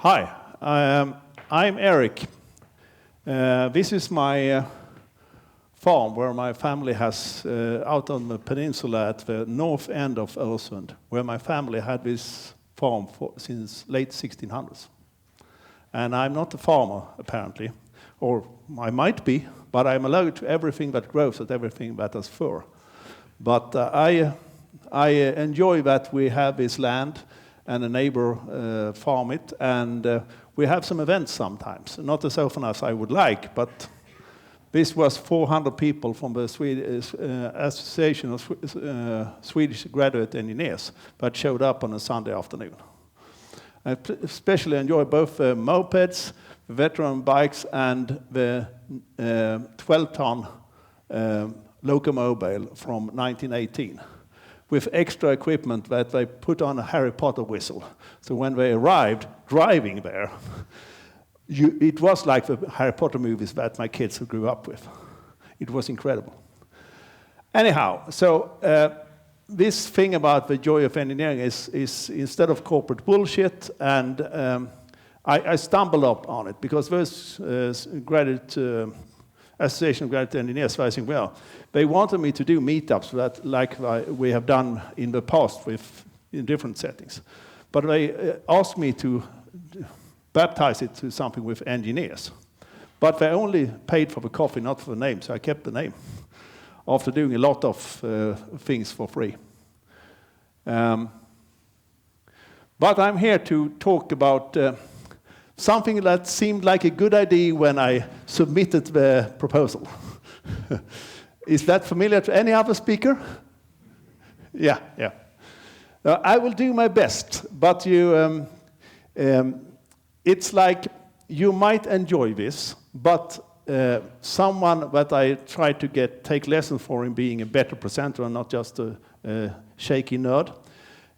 Hi, I'm Erik. This is my farm where my family has, out on the peninsula at the north end of Öresund, where my family had this farm since late 1600s. And I'm not a farmer, apparently, or I might be, but I'm allergic to everything that grows and everything that has fur. But I enjoy that we have this land and a neighbor farm it, and we have some events sometimes. Not as often as I would like, but this was 400 people from the Association of Swedish Graduate Engineers that showed up on a Sunday afternoon. I especially enjoy both the mopeds, the veteran bikes, and the 12-ton locomobile from 1918. With extra equipment that they put on a Harry Potter whistle. So when they arrived driving there, it was like the Harry Potter movies that my kids grew up with. It was incredible. Anyhow, so this thing about the joy of engineering is instead of corporate bullshit, and I stumbled up on it because those Association of Graduate Engineers, I think, well, they wanted me to do meetups that, like we have done in the past in different settings. But they asked me to baptize it to something with engineers. But they only paid for the coffee, not for the name, so I kept the name after doing a lot of things for free. But I'm here to talk about something that seemed like a good idea when I submitted the proposal. Is that familiar to any other speaker? Yeah. I will do my best, but it's like you might enjoy this, but someone that I try to take lessons for in being a better presenter and not just a shaky nerd.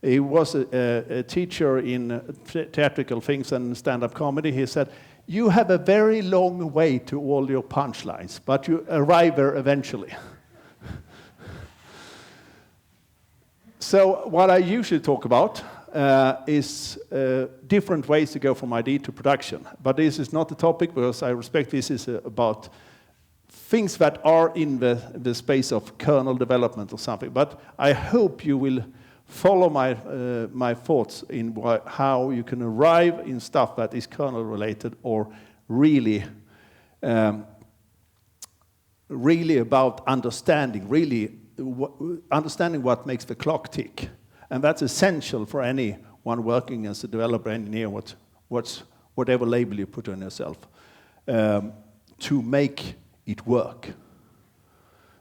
He was a teacher in theatrical things and stand-up comedy. He said, you have a very long way to all your punchlines, but you arrive there eventually. So what I usually talk about is different ways to go from idea to production. But this is not the topic, because I respect this is about things that are in the space of kernel development or something. But I hope you will follow my thoughts in how you can arrive in stuff that is kernel related or really about understanding, understanding what makes the clock tick. And that's essential for anyone working as a developer, engineer, whatever label you put on yourself, to make it work.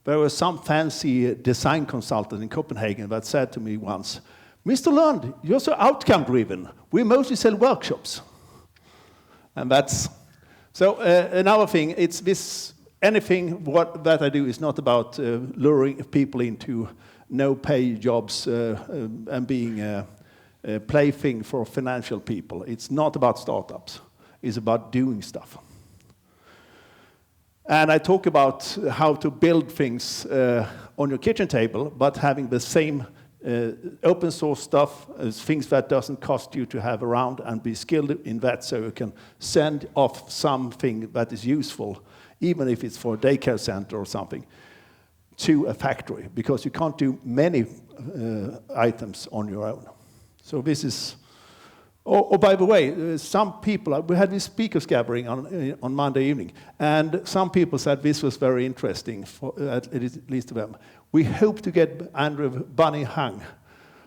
There was some fancy design consultant in Copenhagen that said to me once, Mr. Lund, you're so outcome-driven. We mostly sell workshops. And that's... So another thing, it's this... Anything that I do is not about luring people into no-pay jobs and being a plaything for financial people. It's not about startups. It's about doing stuff. And I talk about how to build things on your kitchen table, but having the same open source stuff as things that doesn't cost you to have around, and be skilled in that so you can send off something that is useful, even if it's for a daycare center or something, to a factory, because you can't do many items on your own. So this is... Oh, by the way, some people, we had this speakers gathering on Monday evening, and some people said this was very interesting, at least to them. We hope to get Andrew Bunny Hung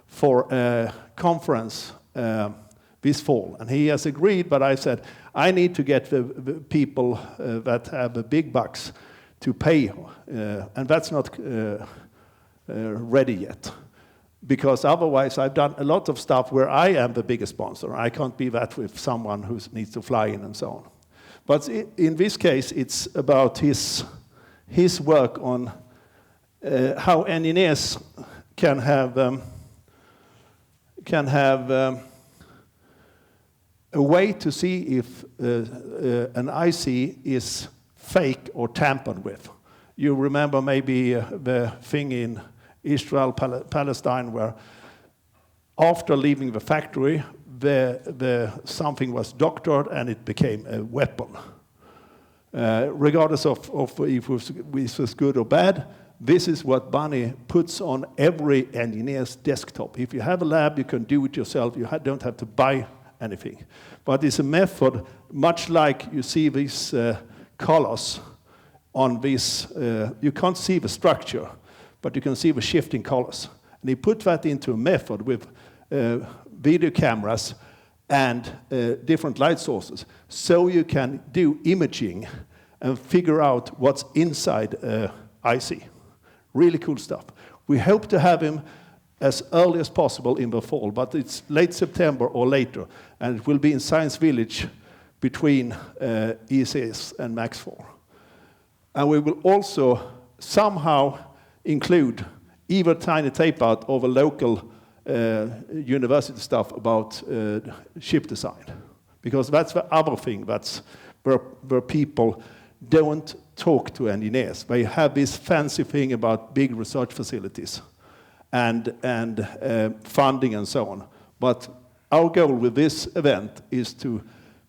for a conference this fall, and he has agreed, but I said, I need to get the people that have the big bucks to pay, and that's not ready yet. Because otherwise, I've done a lot of stuff where I am the biggest sponsor. I can't be that with someone who needs to fly in and so on. But in this case, it's about his work on how engineers can have a way to see if an IC is fake or tampered with. You remember maybe the thing in Israel, Palestine, where after leaving the factory, something was doctored and it became a weapon. Regardless of if it was good or bad, this is what Bunny puts on every engineer's desktop. If you have a lab, you can do it yourself. You don't have to buy anything. But it's a method, much like you see these colors on this. You can't see the structure, but you can see the shifting colors. And he put that into a method with video cameras and different light sources, so you can do imaging and figure out what's inside IC. Really cool stuff. We hope to have him as early as possible in the fall, but it's late September or later, and it will be in Science Village between ESS and Max 4. And we will also somehow include either tiny tape out or the local university stuff about chip design, because that's the other thing that's where people don't talk to engineers. They have this fancy thing about big research facilities and funding and so on. But our goal with this event is to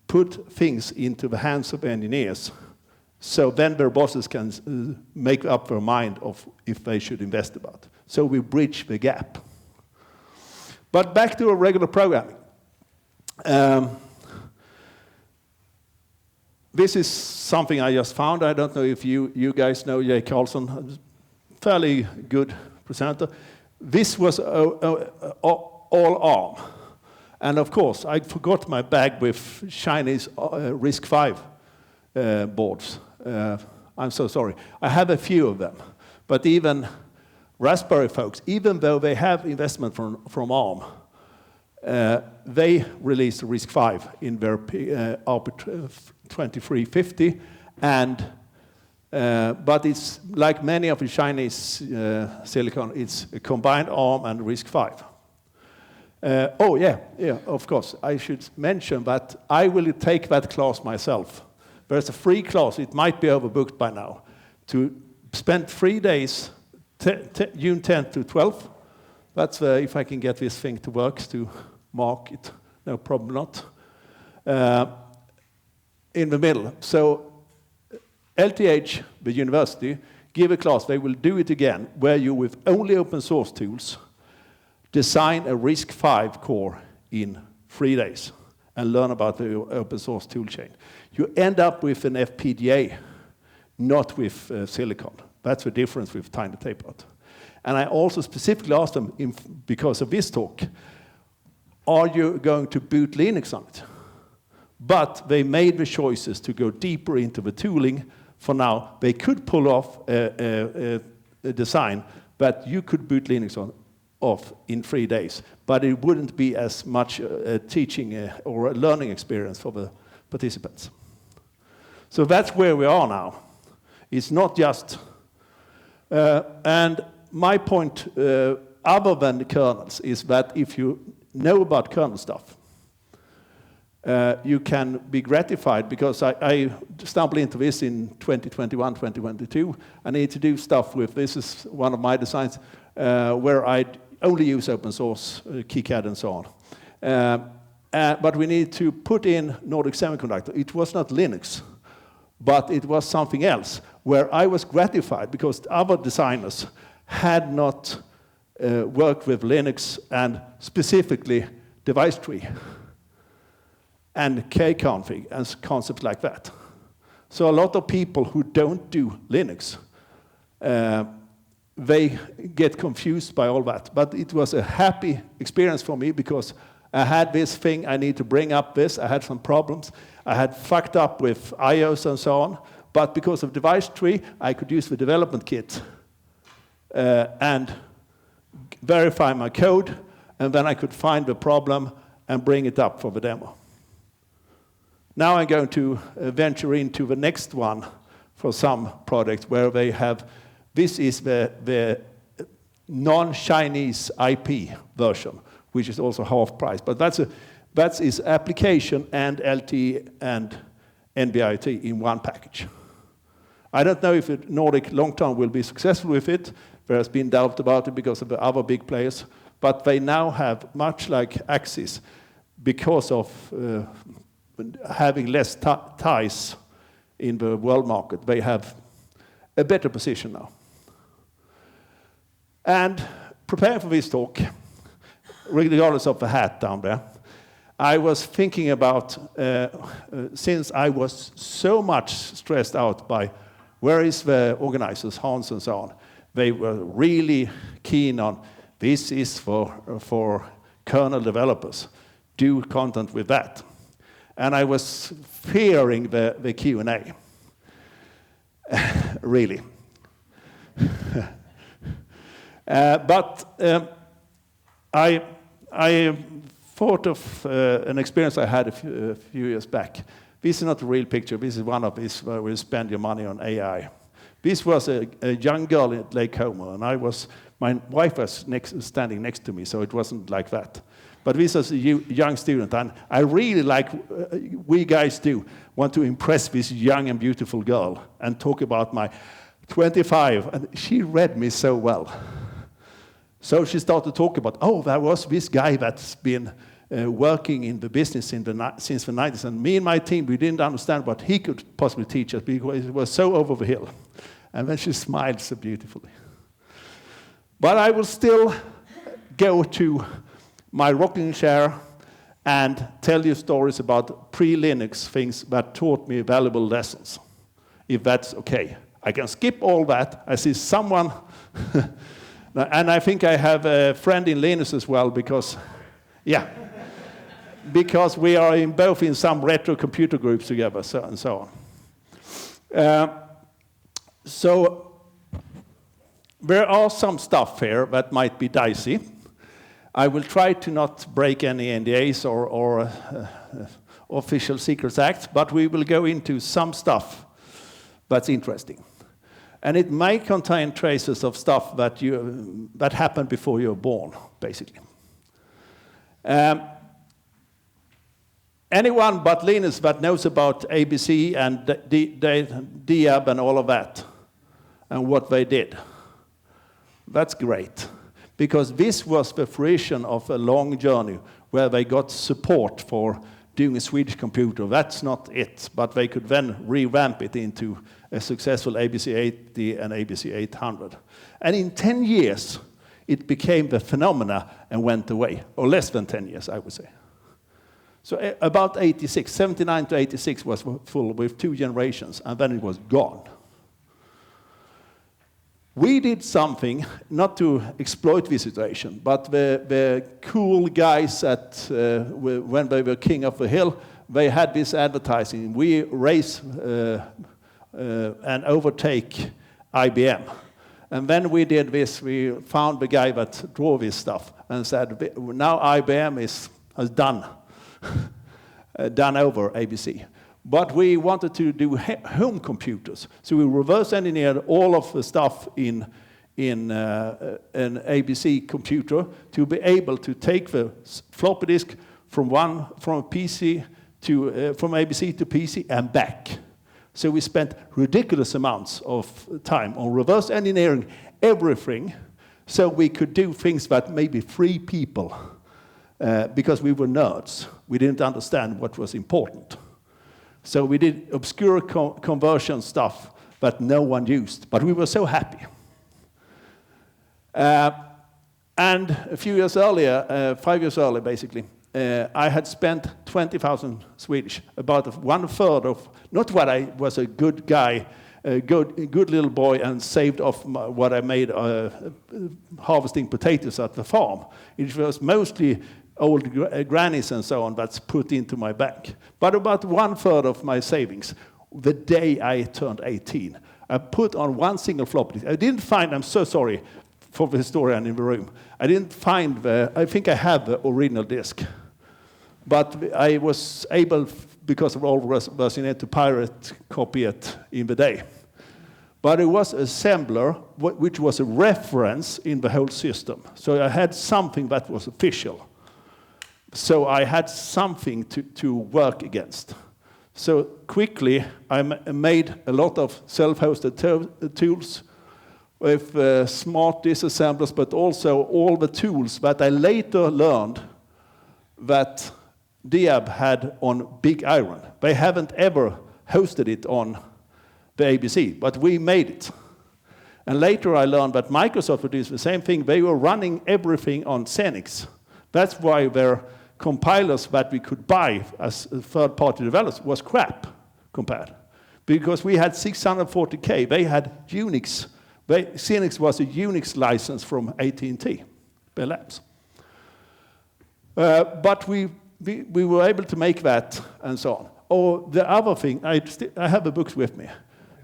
put things into the hands of engineers, so then their bosses can make up their mind of if they should invest about. So we bridge the gap. But back to our regular programming. This is something I just found. I don't know if you guys know Jay Carlson, fairly good presenter. This was all ARM. And of course, I forgot my bag with Chinese RISC-V boards. I'm so sorry. I have a few of them. But even Raspberry folks, even though they have investment from ARM, they released RISC-V in their RP2350, and but it's like many of the Chinese silicon, it's a combined ARM and RISC-V. Oh yeah, of course. I should mention that I will take that class myself. There's a free class, it might be overbooked by now, to spend 3 days, June 10th to 12th. That's if I can get this thing to work, to mark it, no problem not. In the middle. So LTH, the university, give a class, they will do it again, where you, with only open source tools, design a RISC-V core in 3 days and learn about the open source tool chain. You end up with an FPGA, not with silicon. That's the difference with tiny tape-out. And I also specifically asked them, because of this talk, are you going to boot Linux on it? But they made the choices to go deeper into the tooling. For now, they could pull off a design that you could boot Linux off in 3 days, but it wouldn't be as much a teaching or a learning experience for the participants. So that's where we are now. It's not just, and my point, other than the kernels, is that if you know about kernel stuff, you can be gratified, because I stumbled into this in 2021, 2022. I need to do stuff with, this is one of my designs, where I only use open source, KiCad and so on. But we need to put in Nordic Semiconductor. It was not Linux, but it was something else, where I was gratified because other designers had not worked with Linux and specifically device tree and kconfig and concepts like that. So a lot of people who don't do Linux, they get confused by all that. But it was a happy experience for me, because I had this thing, I need to bring up this, I had some problems. I had fucked up with IOs and so on, but because of device tree, I could use the development kit and verify my code, and then I could find the problem and bring it up for the demo. Now I'm going to venture into the next one for some projects where they have, this is the non-Chinese IP version, which is also half price. But that is application and LTE and NB-IoT in one package. I don't know if Nordic long-term will be successful with it. There has been doubt about it because of the other big players. But they now have, much like Axis, because of having less ties in the world market, they have a better position now. And preparing for this talk, regardless of the hat down there, I was thinking about, since I was so much stressed out by where is the organizers, Hans and so on, they were really keen on, this is for kernel developers, do content with that. And I was fearing the Q&A, really. But I thought of an experience I had a few years back. This is not a real picture. This is one of these where we spend your money on AI. This was a young girl at Lake Como, and my wife was standing next to me, so it wasn't like that. But this was a young student, and I really, like we guys do, want to impress this young and beautiful girl and talk about my 25, and she read me so well. So she started to talk about, oh, there was this guy that's been working in the business since the 90s, and me and my team, we didn't understand what he could possibly teach us because it was so over the hill. And then she smiled so beautifully. But I will still go to my rocking chair and tell you stories about pre-Linux things that taught me valuable lessons, if that's okay. I can skip all that. I see someone, and I think I have a friend in Linux as well, because, yeah, because we are both in some retro computer groups together, and so on. So there are some stuff here that might be dicey. I will try to not break any NDAs or official secrets acts, but we will go into some stuff that's interesting. And it might contain traces of stuff that happened before you were born, basically. Anyone but Linus that knows about ABC and Diab and all of that, and what they did, that's great. Because this was the fruition of a long journey where they got support for doing a Swedish computer. That's not it, but they could then revamp it into a successful ABC 80 and ABC 800. And in 10 years, it became the phenomena and went away, or less than 10 years, I would say. So about 86, 79 to 86 was full with 2 generations, and then it was gone. We did something, not to exploit this situation, but the cool guys at when they were king of the hill, they had this advertising. We race and overtake IBM. And then we did this. We found the guy that drew this stuff and said, now IBM has done over ABC. But we wanted to do home computers. So we reverse engineered all of the stuff in an ABC computer to be able to take the floppy disk from ABC to PC and back. So we spent ridiculous amounts of time on reverse engineering everything so we could do things that maybe 3 people, because we were nerds. We didn't understand what was important. So we did obscure conversion stuff that no one used, but we were so happy. And a few years earlier, 5 years earlier basically, I had spent 20,000 Swedish, about 1/3 of, not what I was a good guy, a good little boy and saved off what I made harvesting potatoes at the farm. It was mostly old grannies and so on that's put into my bank. But about 1/3 of my savings, the day I turned 18, I put on one single floppy disk. I didn't find, I'm so sorry for the historian in the room, I didn't find I think I have the original disk. But I was able, because of old version, to pirate copy it in the day. But it was assembler, which was a reference in the whole system. So I had something that was official. So I had something to work against. So quickly, I made a lot of self-hosted tools with smart disassemblers, but also all the tools that I later learned that Diab had on Big Iron. They haven't ever hosted it on the ABC, but we made it. And later I learned that Microsoft would do the same thing. They were running everything on Xenix. That's why their compilers that we could buy as third-party developers was crap compared. Because we had 640K, they had Unix. Xenix was a Unix license from AT&T, Bell Labs. But we were able to make that and so on. Or the other thing, I have the books with me.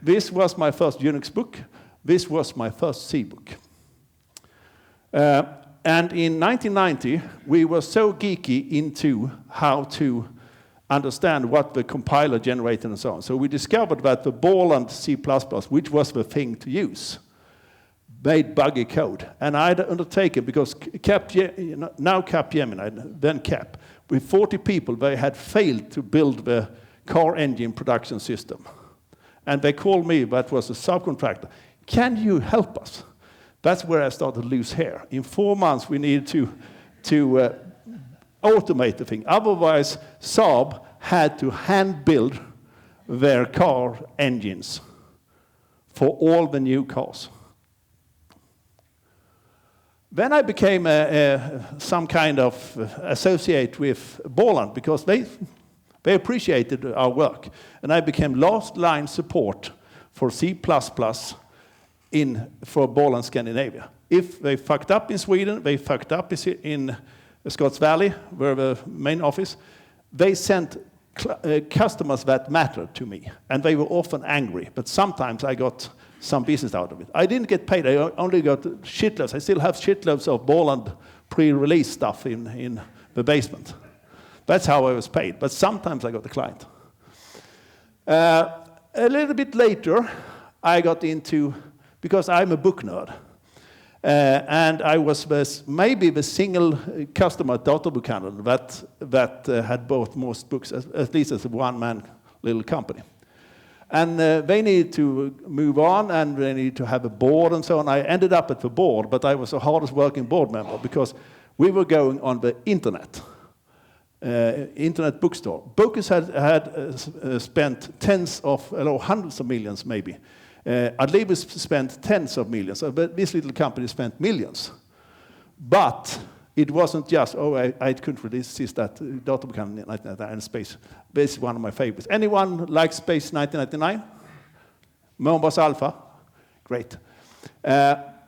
This was my first Unix book. This was my first C book. And in 1990, we were so geeky into how to understand what the compiler generated and so on. So we discovered that the Ball and C++, which was the thing to use, made buggy code. And I'd undertaken, because now Capgemini, then Cap, with 40 people, they had failed to build the car engine production system. And they called me, that was a subcontractor, can you help us? That's where I started to lose hair. In 4 months, we needed to automate the thing. Otherwise, Saab had to hand-build their car engines for all the new cars. Then I became some kind of associate with Borland because they appreciated our work. And I became last-line support for C++ for Borland Scandinavia. If they fucked up in Sweden, they fucked up in Scotts Valley, where the main office, they sent customers that mattered to me. And they were often angry, but sometimes I got some business out of it. I didn't get paid, I only got shitloads. I still have shitloads of Borland pre-release stuff in the basement. That's how I was paid, but sometimes I got the client. A little bit later, I got into, because I'm a book nerd, and I was maybe the single customer at Databookhandeln that had bought most books, at least as a one-man little company. And they needed to move on, and they needed to have a board and so on. I ended up at the board, but I was the hardest working board member because we were going on the internet bookstore. Bookers had spent hundreds of millions maybe. Adlibris spent tens of millions, but this little company spent millions. But it wasn't just, I couldn't resist that Databookhandeln 1999 and Space. This is one of my favorites. Anyone like Space 1999? Mombas Alpha? Great.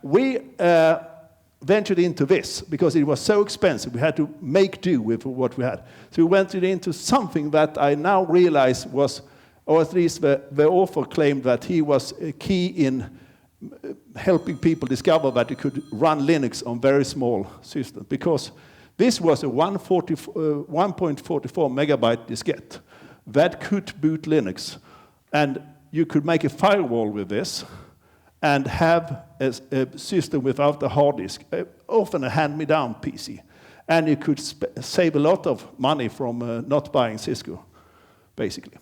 We ventured into this because it was so expensive. We had to make do with what we had. So we went into something that I now realize was, or at least the author claimed that he was key in helping people discover that you could run Linux on very small systems, because this was a 1.44 megabyte diskette that could boot Linux, and you could make a firewall with this and have a system without a hard disk, often a hand-me-down PC, and you could save a lot of money from not buying Cisco, basically.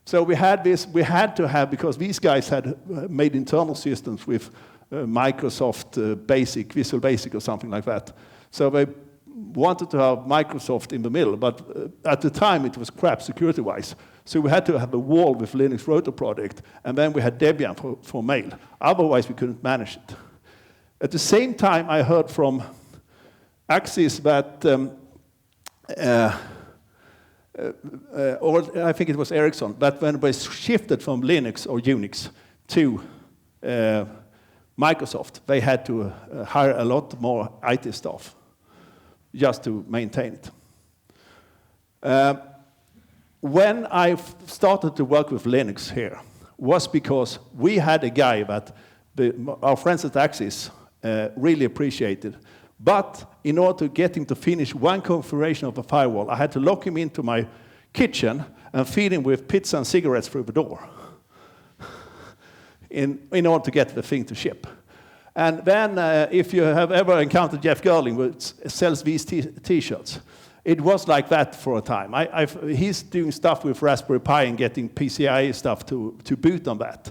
So we had this, because these guys had made internal systems with Microsoft Basic, Visual Basic or something like that. So they wanted to have Microsoft in the middle, but at the time it was crap security-wise. So we had to have a wall with Linux Rotor Project, and then we had Debian for mail. Otherwise we couldn't manage it. At the same time I heard from Axis that or I think it was Ericsson, that when they shifted from Linux or Unix to Microsoft, they had to hire a lot more IT staff just to maintain it. When I started to work with Linux here was because we had a guy that our friends at Axis really appreciated. But in order to get him to finish one configuration of a firewall, I had to lock him into my kitchen and feed him with pizza and cigarettes through the door in order to get the thing to ship. And then if you have ever encountered Jeff Gerling, who sells these T-shirts, it was like that for a time. He's doing stuff with Raspberry Pi and getting PCIe stuff to boot on that,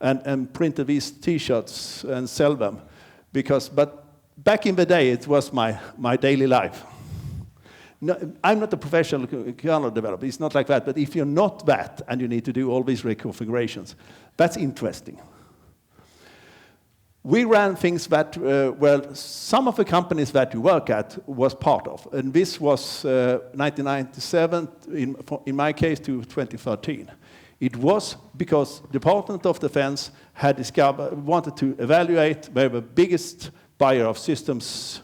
and printed these T-shirts and sell them. But back in the day, it was my daily life. No, I'm not a professional kernel developer. It's not like that. But if you're not that and you need to do all these reconfigurations, that's interesting. We ran things that, well, some of the companies that we work at was part of. And this was 1997, in my case, to 2013. It was because Department of Defense had wanted to evaluate where the biggest buyer of systems,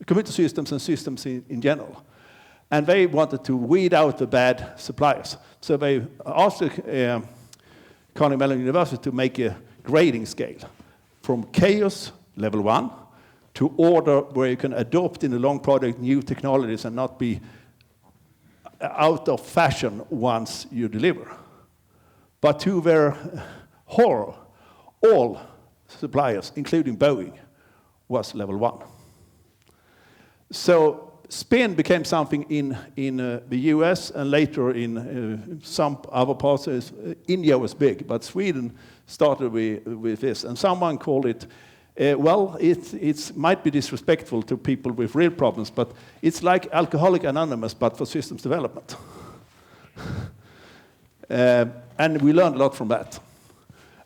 computer systems and systems in general. And they wanted to weed out the bad suppliers. So they asked Carnegie Mellon University to make a grading scale from chaos, level 1, to order where you can adopt in a long project new technologies and not be out of fashion once you deliver. But to their horror, all suppliers, including Boeing, was level 1. So spin became something in the US and later in some other parts. India was big, but Sweden started with this. And someone called it, well, it might be disrespectful to people with real problems, but it's like Alcoholic Anonymous, but for systems development. And we learned a lot from that.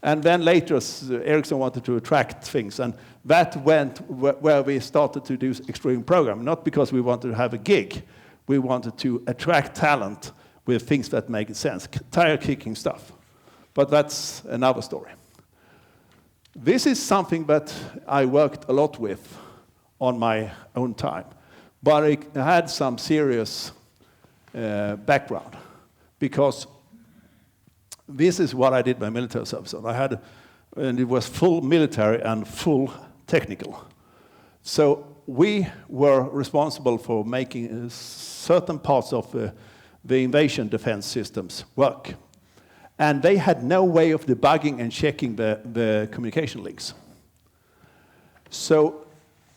And then later, Ericsson wanted to attract things, and that went where we started to do extreme programming, not because we wanted to have a gig. We wanted to attract talent with things that make sense, tire-kicking stuff. But that's another story. This is something that I worked a lot with on my own time, but it had some serious background, because this is what I did my military service on. And it was full military and full technical. So we were responsible for making certain parts of the invasion defense systems work. And they had no way of debugging and checking the communication links. So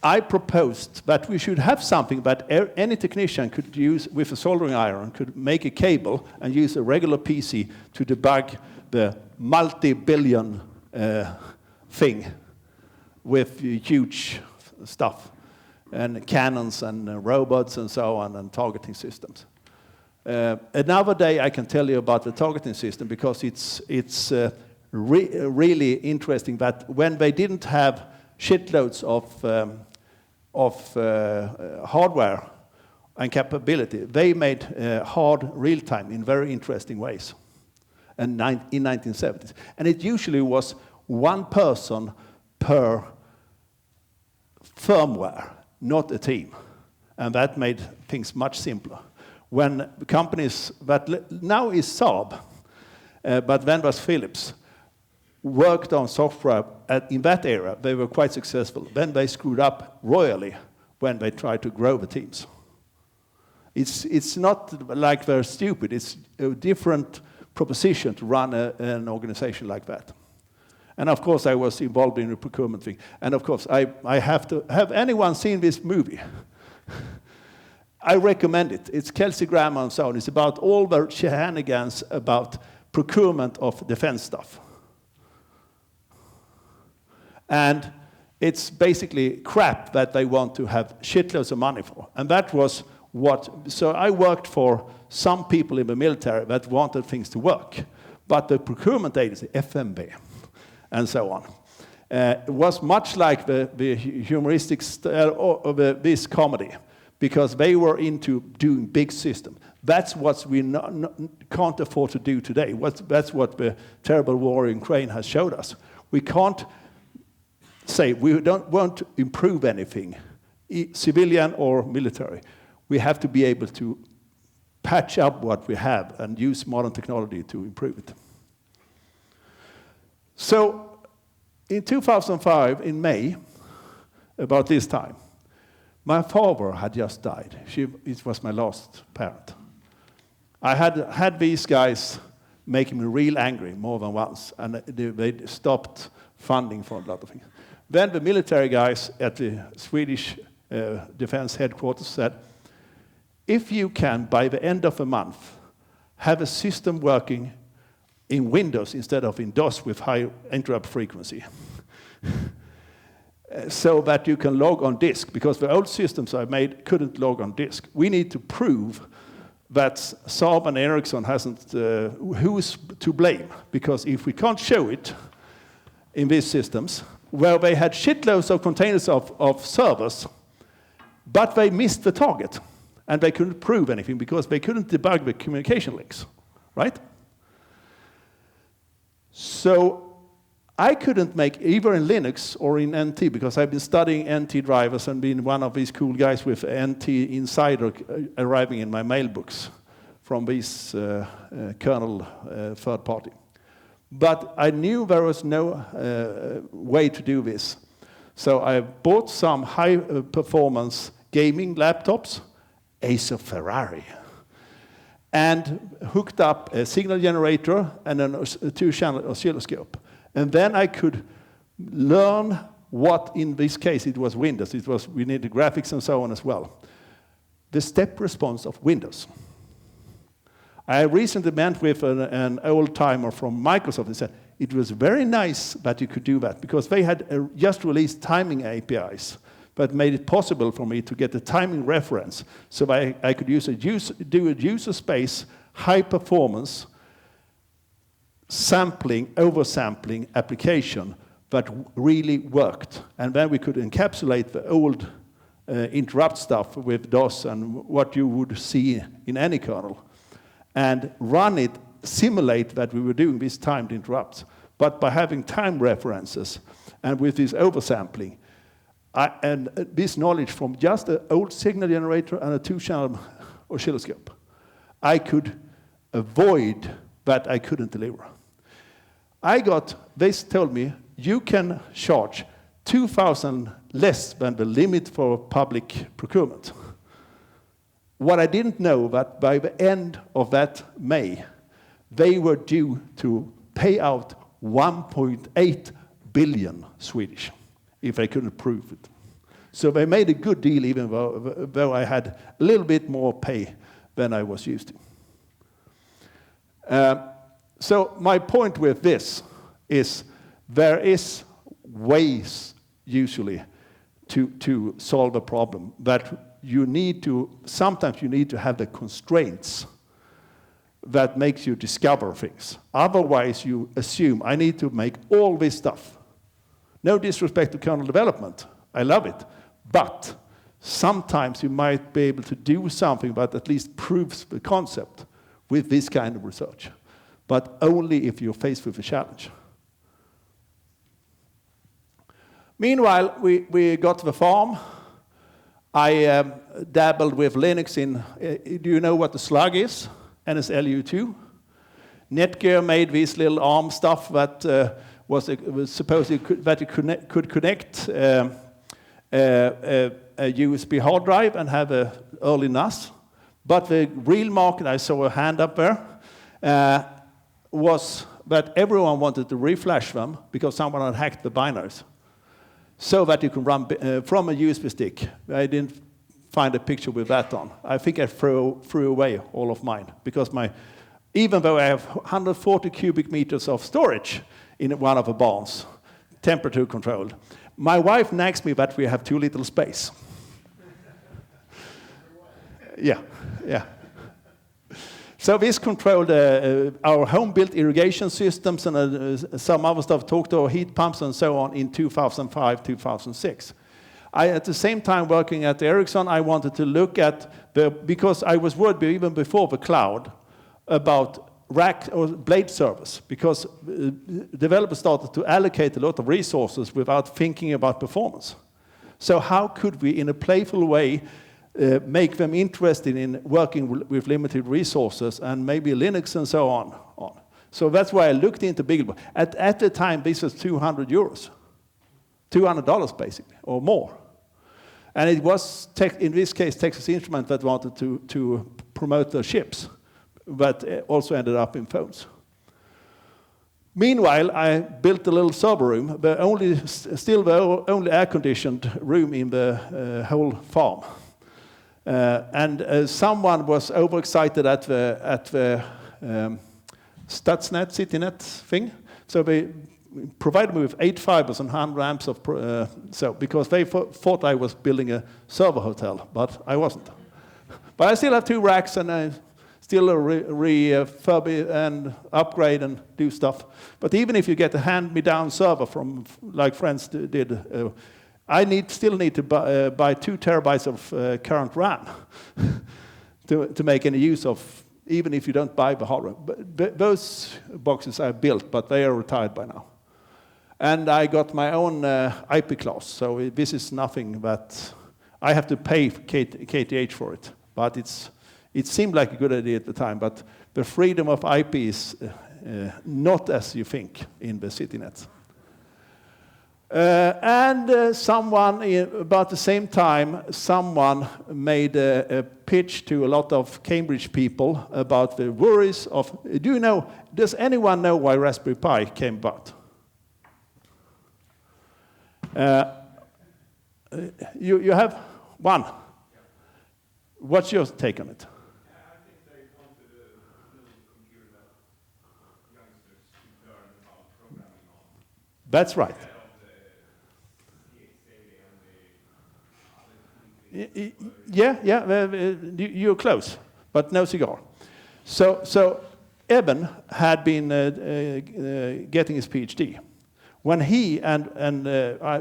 I proposed that we should have something that any technician could use with a soldering iron, could make a cable and use a regular PC to debug the multi-billion thing with huge stuff, and cannons and robots and so on, and targeting systems. Another day I can tell you about the targeting system, because it's really interesting that when they didn't have shitloads of hardware and capability, they made hard real-time in very interesting ways in 1970s. And it usually was one person per firmware, not a team. And that made things much simpler. When companies that now is Saab, but then was Philips, worked on software in that era, they were quite successful. Then they screwed up royally when they tried to grow the teams. It's not like they're stupid. It's a different proposition to run an organization like that. And of course, I was involved in the procurement thing. And of course, I have anyone seen this movie? I recommend it. It's Kelsey Grammer and so on. It's about all the shenanigans about procurement of defense stuff. And it's basically crap that they want to have shitloads of money for. And that was so I worked for some people in the military that wanted things to work. But the procurement agency, FMB, and so on, was much like the humoristic style of this comedy, because they were into doing big systems. That's what we can't afford to do today. That's what the terrible war in Ukraine has showed us. We can't say we want to improve anything, civilian or military. We have to be able to patch up what we have and use modern technology to improve it. So in 2005, in May, about this time, my father had just died. It was my last parent. I had these guys making me real angry more than once, and they stopped funding for a lot of things. Then the military guys at the Swedish defense headquarters said, if you can, by the end of a month, have a system working in Windows instead of in DOS with high interrupt frequency, so that you can log on disk, because the old systems I made couldn't log on disk. We need to prove that Saab and Ericsson hasn't, who's to blame, because if we can't show it in these systems, where they had shitloads of containers of servers, but they missed the target, and they couldn't prove anything because they couldn't debug the communication links, right? So I couldn't make, either in Linux or in NT, because I've been studying NT drivers and been one of these cool guys with NT Insider arriving in my mailbox from this kernel third party. But I knew there was no way to do this. So I bought some high-performance gaming laptops, Acer Ferrari, and hooked up a signal generator and a two-channel oscilloscope. And then I could learn what, in this case, it was Windows. We needed graphics and so on as well. The step response of Windows. I recently met with an old-timer from Microsoft and said, it was very nice that you could do that, because they had just released timing APIs that made it possible for me to get a timing reference, so I could do a user space, high performance, sampling, oversampling application that really worked. And then we could encapsulate the old interrupt stuff with DOS and what you would see in any kernel, and run it, simulate that we were doing these timed interrupts. But by having time references and with this oversampling, and this knowledge from just an old signal generator and a two-channel oscilloscope, I could avoid that I couldn't deliver. They told me, you can charge 2,000 less than the limit for public procurement. What I didn't know, that by the end of that May, they were due to pay out 1.8 billion Swedish, if they couldn't prove it. So they made a good deal, even though I had a little bit more pay than I was used to. So my point with this is there is ways, usually, to solve a problem, that sometimes you need to have the constraints that makes you discover things. Otherwise, you assume, I need to make all this stuff. No disrespect to kernel development, I love it. But sometimes you might be able to do something that at least proves the concept with this kind of research, but only if you're faced with a challenge. Meanwhile, we got to the farm. I dabbled with Linux do you know what the slug is? NSLU2. Netgear made this little ARM stuff that was supposed that it could connect a USB hard drive and have an early NAS. But the real market, I saw a hand up there, was that everyone wanted to reflash them because someone had hacked the binaries, so that you can run from a USB stick. I didn't find a picture with that on. I think I threw away all of mine, because even though I have 140 cubic meters of storage in one of the barns, temperature controlled, my wife nags me that we have too little space. Yeah. So this controlled our home-built irrigation systems and some other stuff, talked to our heat pumps and so on in 2005, 2006. At the same time working at Ericsson, I wanted to look at because I was worried even before the cloud about rack or blade servers, because developers started to allocate a lot of resources without thinking about performance. So how could we, in a playful way, make them interested in working with limited resources and maybe Linux and so on. So that's why I looked into BeagleBoy. At the time, this was €200, $200 basically, or more. And it was, in this case, Texas Instruments that wanted to promote their chips, but also ended up in phones. Meanwhile, I built a little server room, still the only air-conditioned room in the whole farm. And someone was overexcited at the Stuxnet, CityNet thing. So they provided me with 8 fibers and 100 amps of, because they thought I was building a server hotel, but I wasn't. But I still have 2 racks, and I still refurbish and upgrade and do stuff. But even if you get a hand-me-down server from, like friends did, I still need to buy 2 terabytes of current RAM to make any use of, even if you don't buy the hardware. But those boxes I built, but they are retired by now. And I got my own IP class, so this is nothing that I have to pay KTH for it. But it seemed like a good idea at the time, but the freedom of IP is not as you think in the CityNet. About the same time, someone made a pitch to a lot of Cambridge people about the worries of, does anyone know why Raspberry Pi came about? You have one. What's your take on it? I think they wanted a little computer that youngsters could learn about programming on. That's right. You're close, but no cigar. So Eben had been getting his PhD. When he,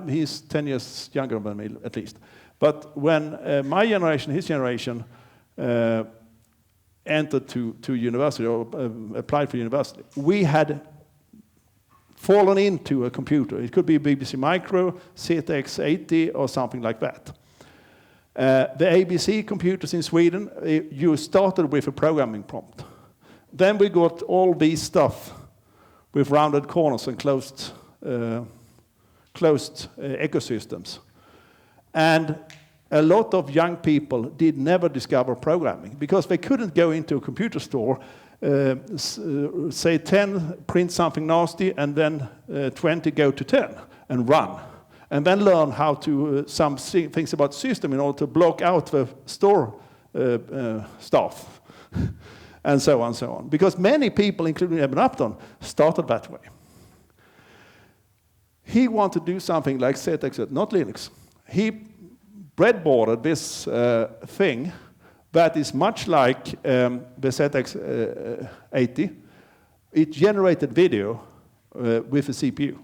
he's 10 years younger than me at least, but when my generation, his generation, entered to university or applied for university, we had fallen into a computer. It could be a BBC Micro, ZX80, or something like that. The ABC computers in Sweden, you started with a programming prompt. Then we got all these stuff with rounded corners and closed ecosystems. And a lot of young people did never discover programming because they couldn't go into a computer store, say 10, print something nasty, and then 20 go to 10 and run. And then learn how to, some things about system in order to block out the store staff, and so on and so on. Because many people, including Eben Upton, started that way. He wanted to do something like ZX, not Linux. He breadboarded this thing that is much like the ZX80. It generated video with a CPU.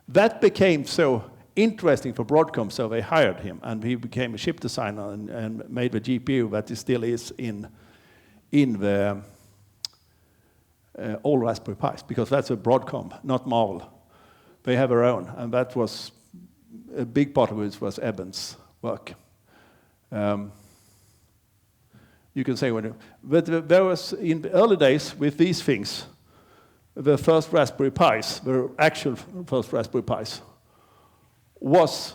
That became so interesting for Broadcom, so they hired him, and he became a chip designer and made the GPU that still is in the all Raspberry Pis, because that's a Broadcom, not Marvel. They have their own, and that was a big part of it was Eben's work. You can say but there was in the early days with these things. The first Raspberry Pis, the actual first Raspberry Pis, was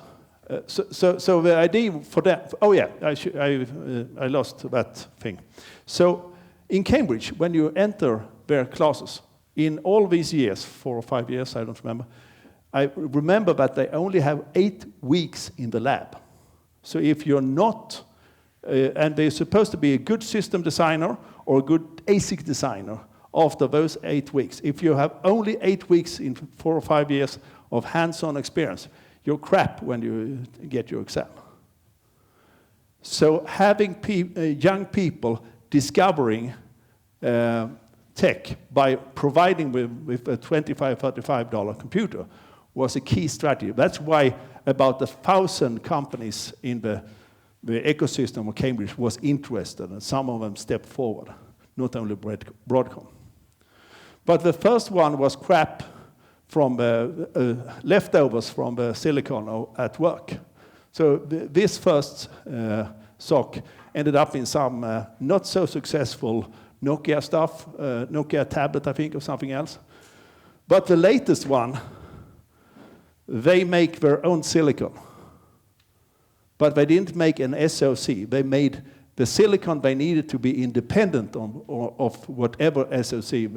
so the idea for that. Oh yeah, I lost that thing. So in Cambridge, when you enter their classes, in all these years, 4 or 5 years, I don't remember. I remember that they only have 8 weeks in the lab. So if you're not, and they're supposed to be a good system designer or a good ASIC designer. After those 8 weeks. If you have only 8 weeks in 4 or 5 years of hands-on experience, you're crap when you get your exam. So having young people discovering tech by providing with a $25, $35 computer was a key strategy. That's why about 1,000 companies in the ecosystem of Cambridge was interested, and some of them stepped forward, not only Broadcom. But the first one was crap from leftovers from the silicon at work. So this first SoC ended up in some not so successful Nokia stuff, Nokia tablet, I think, or something else. But the latest one, they make their own silicon. But they didn't make an SoC. They made the silicon they needed to be independent of whatever SoC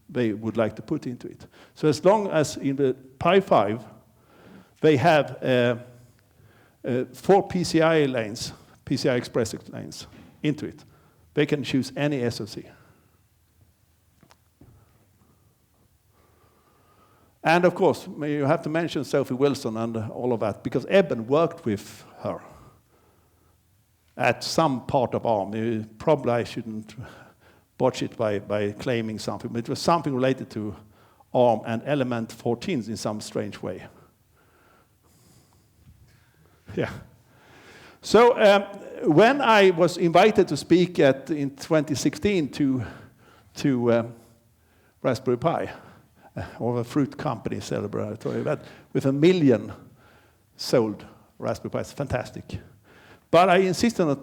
they would like to put into it. So as long as in the Pi 5, they have 4 PCI lanes, PCI Express lanes into it, they can choose any SoC. And of course, you have to mention Sophie Wilson and all of that, because Eben worked with her at some part of ARM. Probably I shouldn't botch it by claiming something, but it was something related to ARM and element 14 in some strange way. Yeah. So when I was invited to speak in 2016 to Raspberry Pi, or a fruit company celebratory event, with 1 million sold Raspberry Pis, fantastic. But I insisted on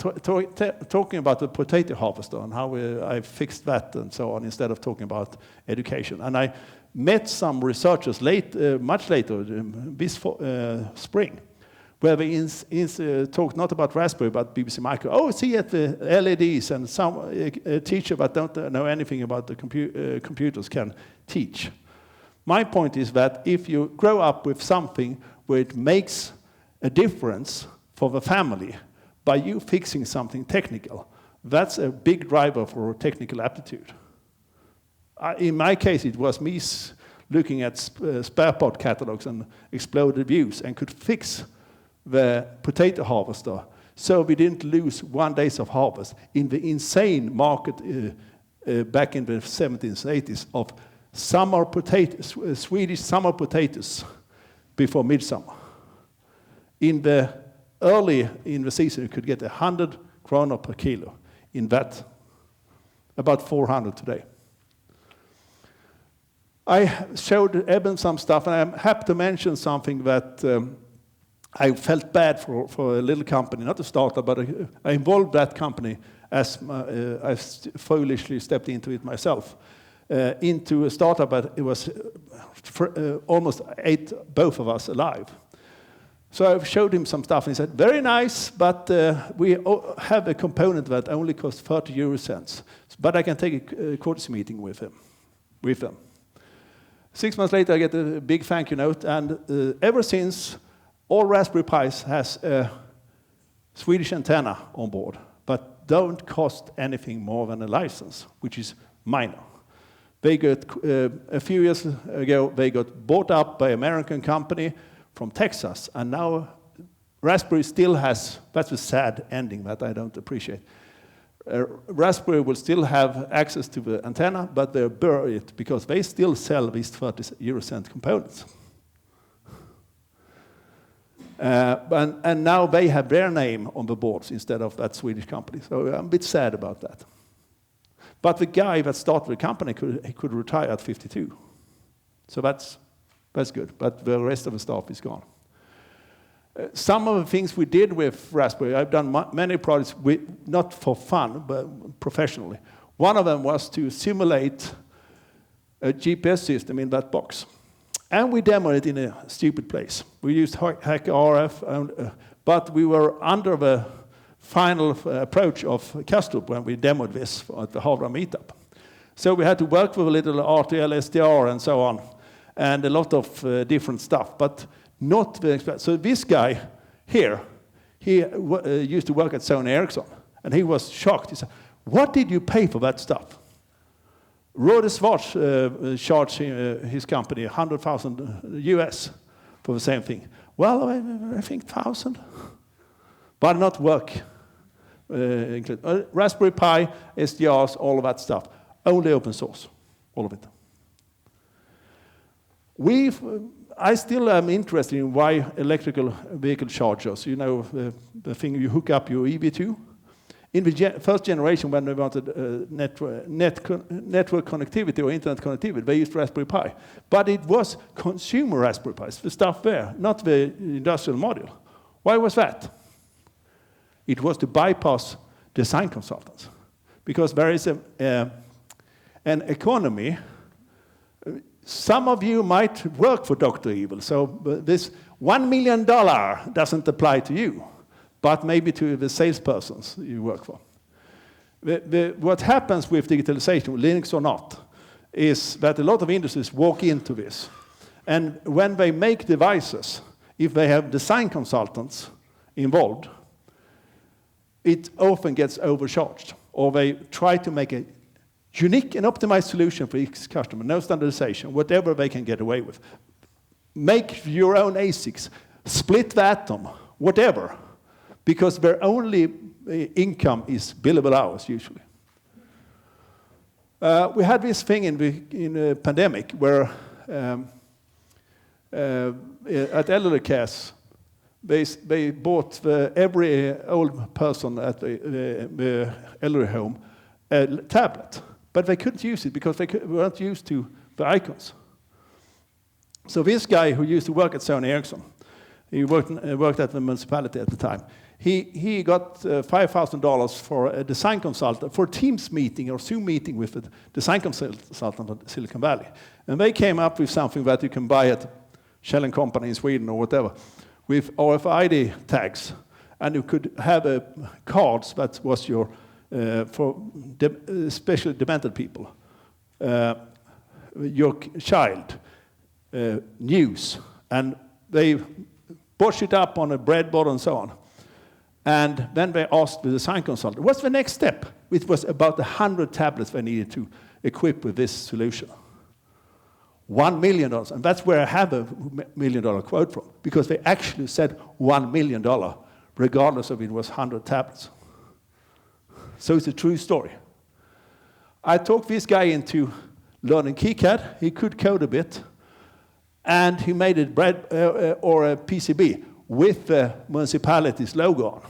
talking about the potato harvester and how I fixed that and so on, instead of talking about education. And I met some researchers much later, this spring, where they talked not about Raspberry, but BBC Micro. Oh, see at the LEDs, and some teacher that don't know anything about the computers can teach. My point is that if you grow up with something where it makes a difference for the family by you fixing something technical, that's a big driver for technical aptitude. In my case, it was me looking at spare part catalogs and exploded views and could fix the potato harvester so we didn't lose 1 day of harvest in the insane market back in the 70s and 80s of summer potatoes, Swedish summer potatoes before midsummer. In the early in the season, you could get 100 kronor per kilo. In that, about 400 today. I showed Eben some stuff, and I'm happy to mention something that I felt bad for a little company, not a startup, but I involved that company as I foolishly stepped into it myself. Into a startup, but it was almost ate both of us alive. So I showed him some stuff, and he said, very nice, but we have a component that only costs 30 euro cents. But I can take a courtesy meeting with them. 6 months later, I get a big thank you note, and ever since, all Raspberry Pis has a Swedish antenna on board, but don't cost anything more than a license, which is minor. They got, a few years ago, they got bought up by an American company from Texas, and now Raspberry still has, that's a sad ending that I don't appreciate. Raspberry will still have access to the antenna, but they're buried because they still sell these 30 euro cent components. And now they have their name on the boards instead of that Swedish company. So I'm a bit sad about that. But the guy that started the company could retire at 52. So that's good. But the rest of the staff is gone. Some of the things we did with Raspberry, I've done many projects, not for fun, but professionally. One of them was to simulate a GPS system in that box. And we demoed it in a stupid place. We used Hack RF, but we were under the final approach of Kastrup when we demoed this at the Havra meetup. So we had to work with a little RTL, SDR, and so on, and a lot of different stuff, but not very expensive. So this guy here, he used to work at Sony Ericsson, and he was shocked. He said, what did you pay for that stuff? Rode Schwartz charged his company 100,000 US for the same thing. Well, I think 1,000, but not work. Raspberry Pi, SDRs, all of that stuff. Only open source, all of it. I still am interested in why electrical vehicle chargers, you know, the thing you hook up your EV to. In the first generation, when they wanted network connectivity or internet connectivity, they used Raspberry Pi. But it was consumer Raspberry Pis, the stuff there, not the industrial module. Why was that? It was to bypass design consultants. Because there is an economy. Some of you might work for Dr. Evil, so this $1 million doesn't apply to you, but maybe to the salespersons you work for. What happens with digitalization, Linux or not, is that a lot of industries walk into this. And when they make devices, if they have design consultants involved, it often gets overcharged, or they try to make a unique and optimized solution for each customer, no standardization, whatever they can get away with. make your own ASICs, split the atom, whatever, because their only income is billable hours usually. We had this thing in the pandemic where at elderly cares, they bought every old person at the elderly home a tablet, but they couldn't use it because they weren't used to the icons. So this guy who used to work at Sony Ericsson, he worked at the municipality at the time, he got $5,000 for a design consultant, for a Teams meeting or Zoom meeting with a design consultant at Silicon Valley. And they came up with something that you can buy at Shell & Company in Sweden or whatever, with RFID tags. And you could have cards that was your, for especially demented people, your child, news. And they push it up on a breadboard and so on. And then they asked the design consultant, what's the next step? It was about 100 tablets they needed to equip with this solution. $1 million. And that's where I have a $1 million quote from, because they actually said $1 million, regardless of it was 100 tablets. So it's a true story. I talked this guy into learning KiCad. He could code a bit. And he made it or a PCB with the municipality's logo on.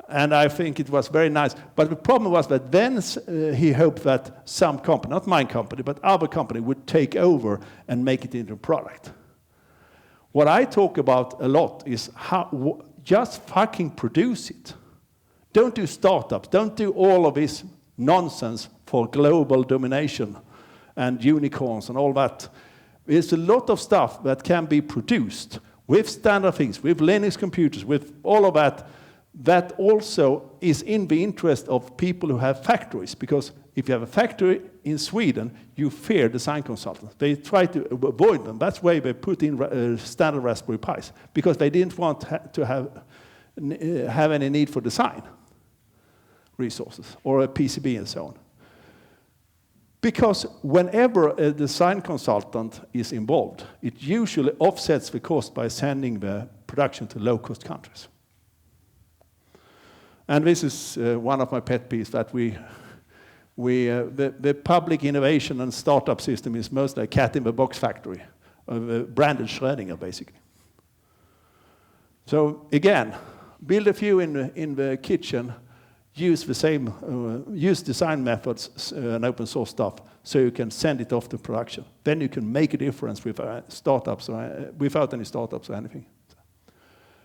And I think it was very nice. But the problem was that then he hoped that some company, not my company, but other company, would take over and make it into a product. What I talk about a lot is how just fucking produce it. Don't do startups. Don't do all of this nonsense for global domination and unicorns and all that. There's a lot of stuff that can be produced with standard things, with Linux computers, with all of that, that also is in the interest of people who have factories. Because if you have a factory in Sweden, you fear design consultants. They try to avoid them. That's why they put in standard Raspberry Pis, because they didn't want to have any need for design resources or a PCB and so on. Because whenever a design consultant is involved, it usually offsets the cost by sending the production to low-cost countries. And this is one of my pet peeves, that the public innovation and startup system is mostly a cat-in-the-box factory, a branded Schrödinger, basically. So again, build a few in the kitchen, use the same, use design methods and open source stuff, so you can send it off to production. Then you can make a difference with startups, without any startups or anything.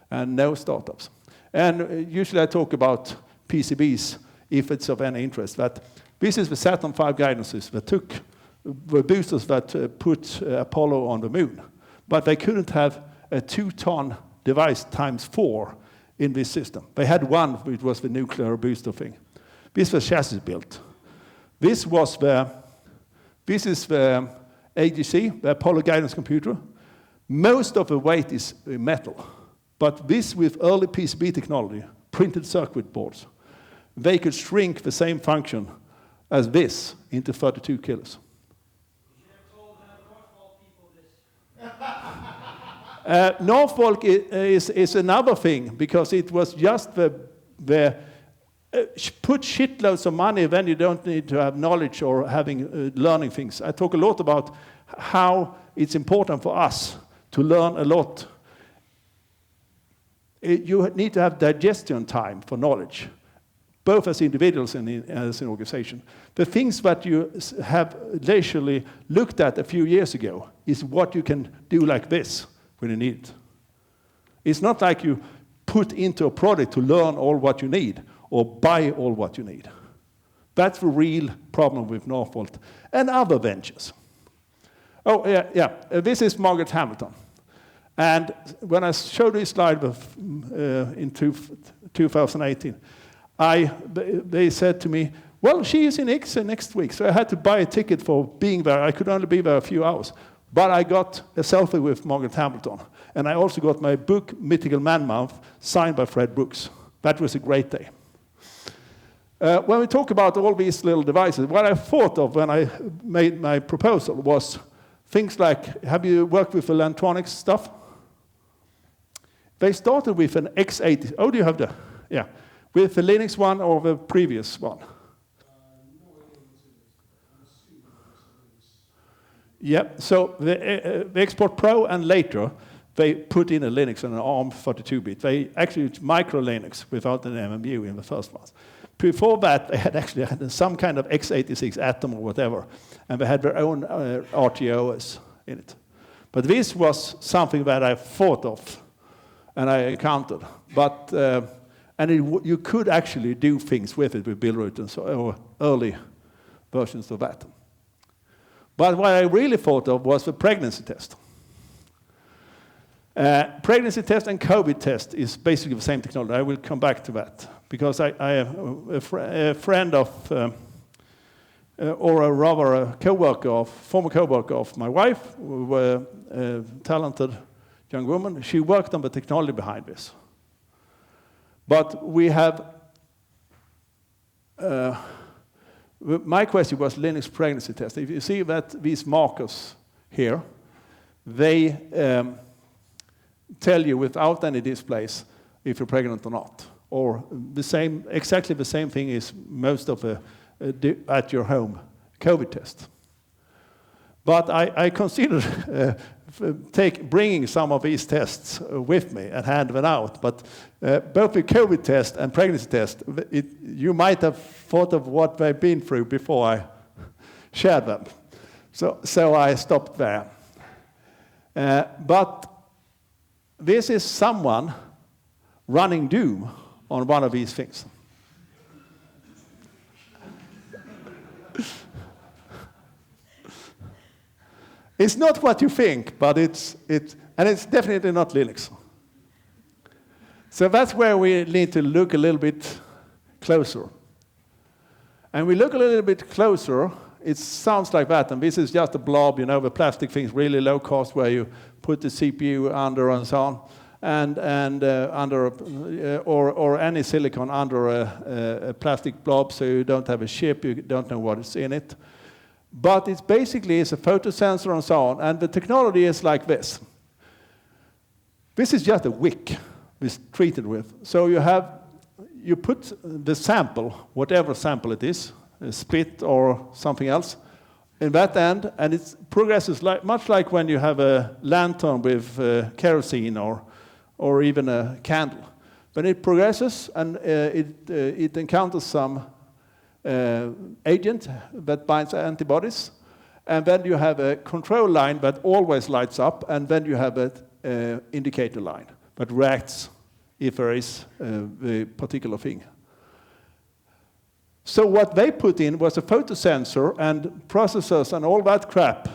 And no startups. And usually I talk about PCBs, if it's of any interest. That this is the Saturn V guidances that took the boosters that put Apollo on the moon. But they couldn't have a 2-ton device times 4 in this system. They had one, which was the nuclear booster thing. This was chassis built. This is the AGC, the Apollo guidance computer. Most of the weight is metal. But this, with early PCB technology, printed circuit boards, they could shrink the same function as this into 32 kilos. You should have told Northvolt people this. Northvolt is another thing, because it was just the put shitloads of money, then you don't need to have knowledge or having learning things. I talk a lot about how it's important for us to learn a lot. You need to have digestion time for knowledge, both as individuals and as an organization. The things that you have leisurely looked at a few years ago is what you can do like this when you need it. It's not like you put into a product to learn all what you need or buy all what you need. That's the real problem with Northvolt and other ventures. Oh, yeah. This is Margaret Hamilton. And when I showed this slide in 2018, they said to me, well, she is in Ixen next week, so I had to buy a ticket for being there. I could only be there a few hours. But I got a selfie with Margaret Hamilton. And I also got my book, Mythical Man-Month, signed by Fred Brooks. That was a great day. When we talk about all these little devices, what I thought of when I made my proposal was Things like, have you worked with the Lantronix stuff? They started with an x80. Oh, do you have the? Yeah. With the Linux one or the previous one? Yep. So the Export Pro and later, they put in a Linux and an ARM 32-bit. They actually used micro Linux without an MMU in the first ones. Before that, they had some kind of x86 Atom or whatever, and they had their own RTOS in it. But this was something that I thought of, and I encountered. But you could actually do things with it with Billroot and so, or early versions of that. But what I really thought of was the pregnancy test. Pregnancy test and COVID test is basically the same technology. I will come back to that because I have a friend of, or a rather a former co-worker of my wife, who a talented young woman. She worked on the technology behind this. But we have, my question was Linux pregnancy test. If you see that these markers here, they tell you without any displays if you're pregnant or not. Or the same, exactly the same thing is most of a at your home COVID test. But I considered bringing some of these tests with me and hand them out. But both the COVID test and pregnancy test, you might have thought of what they've been through before I shared them. So I stopped there. But this is someone running Doom on one of these things. It's not what you think, but it's definitely not Linux. So that's where we need to look a little bit closer. And we look a little bit closer, it sounds like that, and this is just a blob, the plastic things, really low cost, where you put the CPU under and so on, and under or any silicon under a plastic blob, so you don't have a chip, you don't know what is in it. But it's basically a photosensor and so on, and the technology is like this. This is just a wick it's treated with. So you put the sample, whatever sample it is, a spit or something else, in that end, and it progresses much like when you have a lantern with kerosene or even a candle. When it progresses and it encounters some agent that binds antibodies, and then you have a control line that always lights up, and then you have an indicator line that reacts if there is a particular thing. So what they put in was a photosensor and processors and all that crap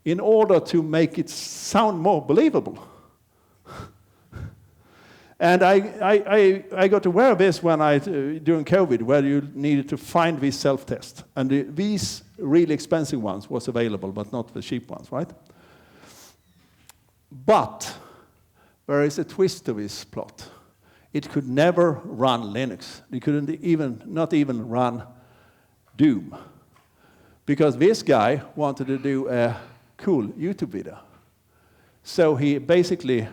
in order to make it sound more believable. And I got aware of this when during COVID, where you needed to find these self-tests. And these really expensive ones was available, but not the cheap ones, right? But there is a twist to this plot. It could never run Linux. It couldn't not even run Doom. Because this guy wanted to do a cool YouTube video. So he basically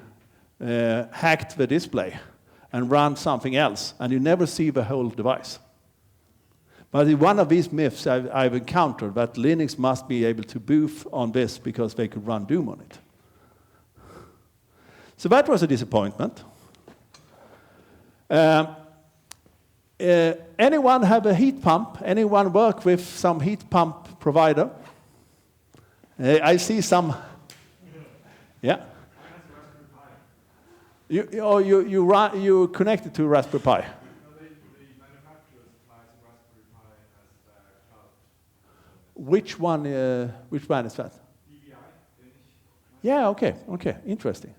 hacked the display and run something else, and you never see the whole device. But one of these myths I've encountered, that Linux must be able to boot on this because they could run Doom on it. So that was a disappointment. Anyone have a heat pump? Anyone work with some heat pump provider? I see some. Yeah. You connected to Raspberry Pi. No, the manufacturer supplies Raspberry Pi as cloud. Which one is that? DVI, Finnish. Yeah, okay, interesting.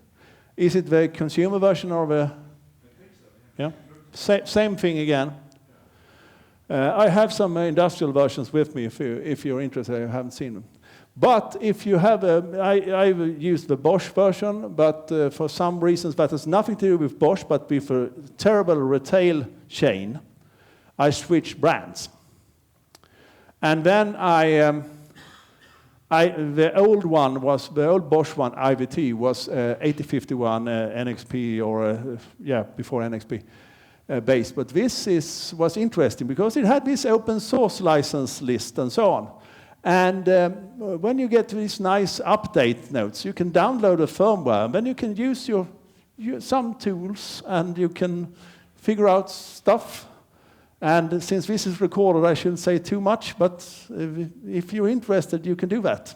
Is it the consumer version or the? I think so, Yeah. Same thing again. I have some industrial versions with me if you're interested. I haven't seen them. But if you have I've used the Bosch version, but for some reasons that has nothing to do with Bosch, but with a terrible retail chain, I switched brands. And then I The old one was, the old Bosch one, IVT, was 8051 NXP, or before NXP based. But this was interesting because it had this open source license list and so on. And when you get these nice update notes, you can download a firmware, and then you can use some tools, and you can figure out stuff. And since this is recorded, I shouldn't say too much, but if you're interested, you can do that.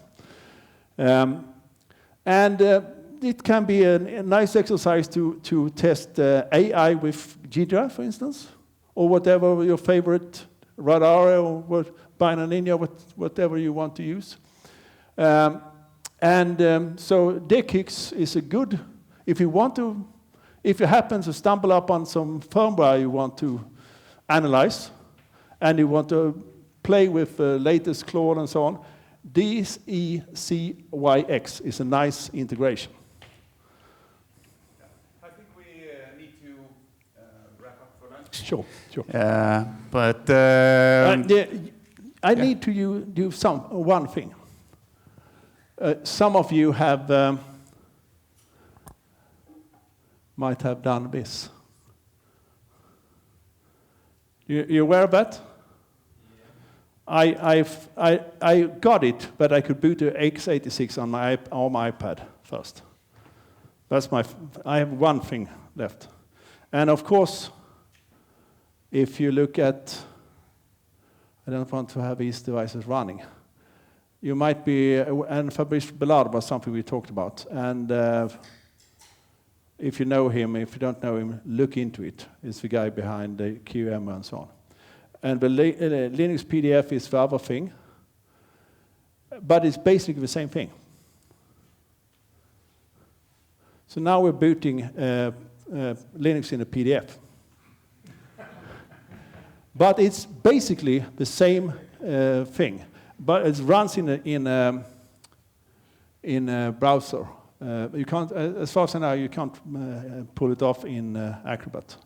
It can be a nice exercise to test AI with Ghidra, for instance, or whatever your favorite radar or Ninja, whatever you want to use. So DKIX is a good, if you happen to stumble upon some firmware you want to analyze, and you want to play with the latest Claude and so on, DECYX is a nice integration. I think we need to wrap up for lunch. Sure. I need to do one thing. Some of you might have done this. You aware of that? Yeah. I got it, but I could boot the x86 on my iPad first. I have one thing left. And of course, if you look at, I don't want to have these devices running. You might be, and Fabrice Bellard was something we talked about. And if you know him, if you don't know him, look into it. It's the guy behind the QM and so on. And the Linux PDF is the other thing. But it's basically the same thing. So now we're booting Linux in a PDF. But it's basically the same thing. But it runs in a browser. You can't, as far as I know, you can't pull it off in Acrobat.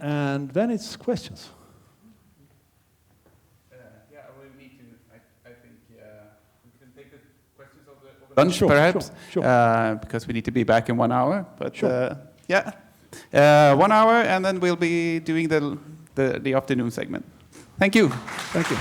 And then it's questions. We need to. I think we can take the questions of the lunch, sure, perhaps, sure. because we need to be back in 1 hour. But sure. 1 hour, and then we'll be doing the afternoon segment. Thank you. Thank you.